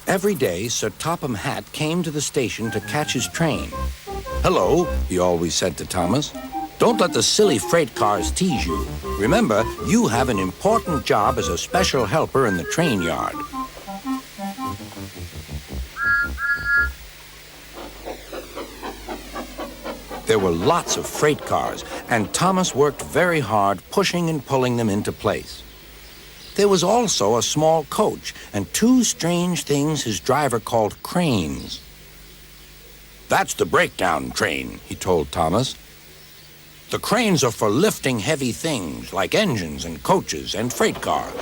Every day, Sir Topham Hatt came to the station to catch his train. "Hello," he always said to Thomas. "Don't let the silly freight cars tease you. Remember, you have an important job as a special helper in the train yard." There were lots of freight cars, and Thomas worked very hard pushing and pulling them into place. There was also a small coach and two strange things his driver called cranes. "That's the breakdown train," he told Thomas. "The cranes are for lifting heavy things like engines and coaches and freight cars."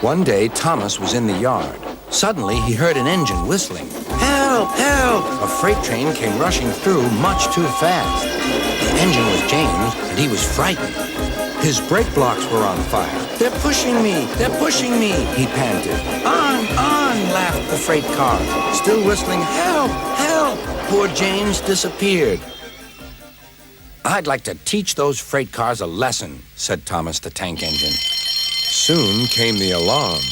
One day, Thomas was in the yard. Suddenly, he heard an engine whistling. "Help! Help!" A freight train came rushing through much too fast. The engine was James, and he was frightened. His brake blocks were on fire. "They're pushing me! They're pushing me!" he panted. "On! On!" laughed the freight car, still whistling, "Help! Help!" Poor James disappeared. "I'd like to teach those freight cars a lesson," said Thomas the tank engine. Soon came the alarm.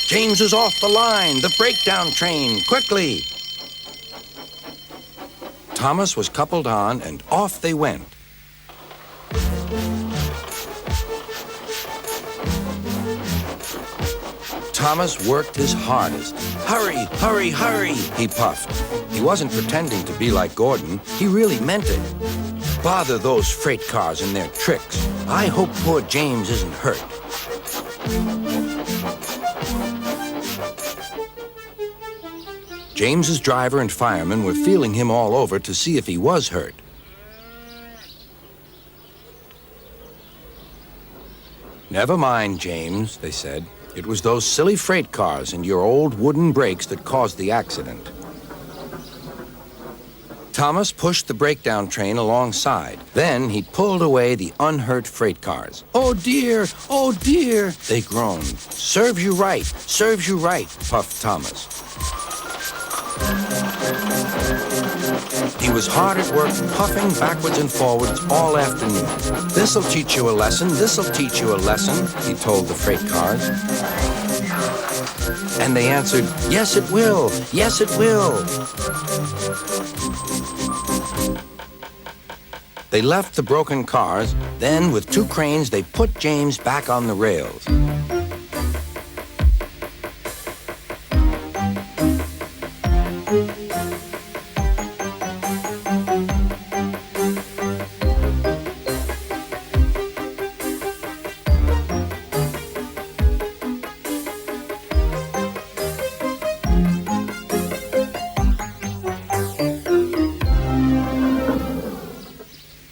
"James is off the line! The breakdown train! Quickly!" Thomas was coupled on, and off they went. Thomas worked his hardest. "Hurry, hurry, hurry," he puffed. He wasn't pretending to be like Gordon. He really meant it. "Bother those freight cars and their tricks. I hope poor James isn't hurt." James's driver and firemen were feeling him all over to see if he was hurt. "Never mind, James," they said. "It was those silly freight cars and your old wooden brakes that caused the accident." Thomas pushed the breakdown train alongside. Then he pulled away the unhurt freight cars. "Oh dear, oh dear," they groaned. "Serves you right, serves you right," puffed Thomas. He was hard at work, puffing backwards and forwards all afternoon. "This'll teach you a lesson, this'll teach you a lesson," he told the freight cars. And they answered, "Yes, it will, yes, it will." They left the broken cars. Then, with two cranes, they put James back on the rails.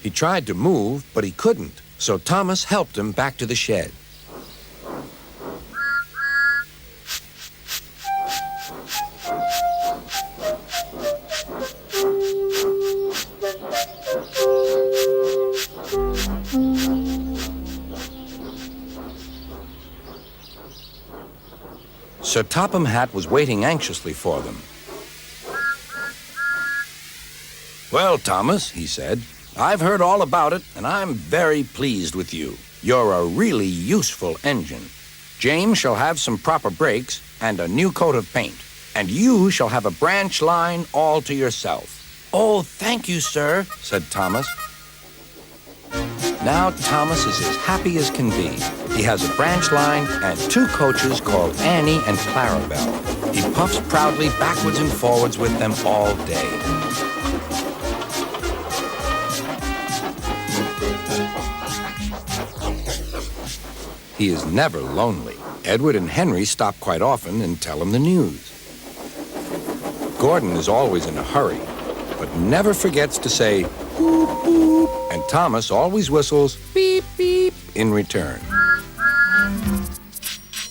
He tried to move, but he couldn't, so Thomas helped him back to the shed. Sir Topham Hatt was waiting anxiously for them. "Well, Thomas," he said, "I've heard all about it, and I'm very pleased with you. You're a really useful engine. James shall have some proper brakes and a new coat of paint, and you shall have a branch line all to yourself." "Oh, thank you, sir," said Thomas. Now Thomas is as happy as can be. He has a branch line and two coaches called Annie and Clarabelle. He puffs proudly backwards and forwards with them all day. He is never lonely. Edward and Henry stop quite often and tell him the news. Gordon is always in a hurry, but never forgets to say, "Boop, boop," and Thomas always whistles, "Beep, beep," in return.